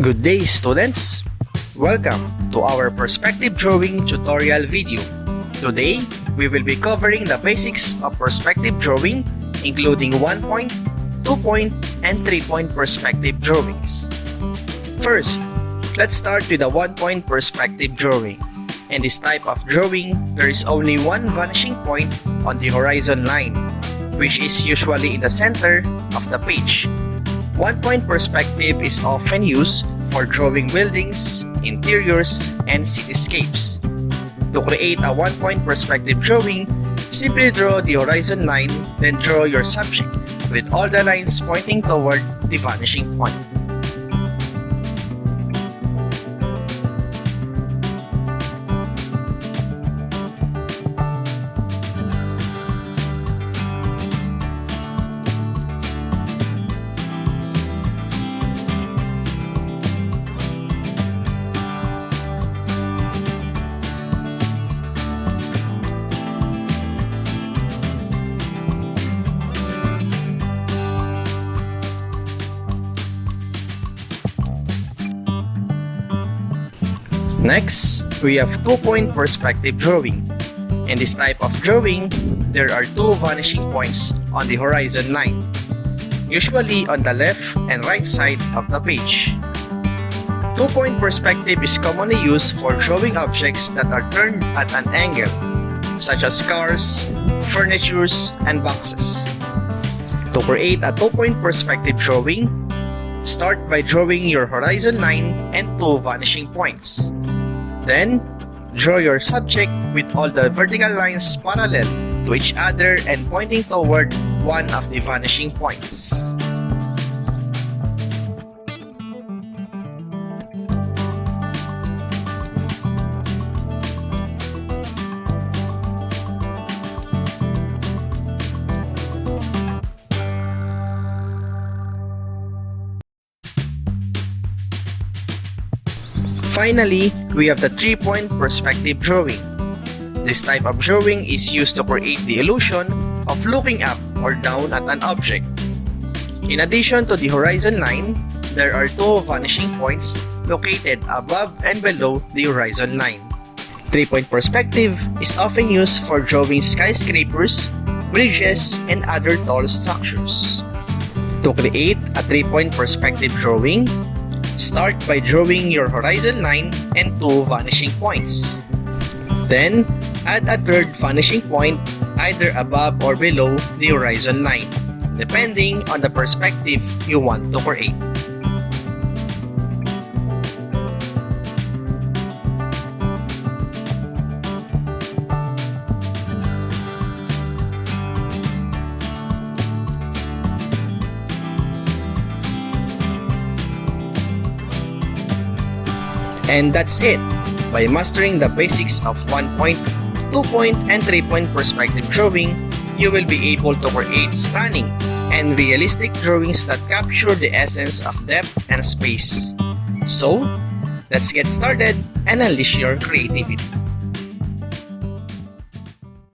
Good day, students! Welcome to our perspective drawing tutorial video. Today, we will be covering the basics of perspective drawing, including 1-point, 2-point, and 3-point perspective drawings. First, let's start with the 1-point perspective drawing. In this type of drawing, there is only one vanishing point on the horizon line, which is usually in the center of the page. 1-point perspective is often used for drawing buildings, interiors, and cityscapes. To create a 1-point perspective drawing, simply draw the horizon line, then draw your subject with all the lines pointing toward the vanishing point. Next, we have 2-point perspective drawing. In this type of drawing, there are two vanishing points on the horizon line, usually on the left and right side of the page. 2-point perspective is commonly used for drawing objects that are turned at an angle, such as cars, furniture, and boxes. To create a 2-point perspective drawing, start by drawing your horizon line and two vanishing points. Then, draw your subject with all the vertical lines parallel to each other and pointing toward one of the vanishing points. Finally, we have the 3-point perspective drawing. This type of drawing is used to create the illusion of looking up or down at an object. In addition to the horizon line, there are two vanishing points located above and below the horizon line. 3-point perspective is often used for drawing skyscrapers, bridges, and other tall structures. To create a 3-point perspective drawing, start by drawing your horizon line and two vanishing points. Then, add a third vanishing point either above or below the horizon line, depending on the perspective you want to create. And that's it. By mastering the basics of 1-point, 2-point, and 3-point perspective drawing, you will be able to create stunning and realistic drawings that capture the essence of depth and space. So, let's get started and unleash your creativity.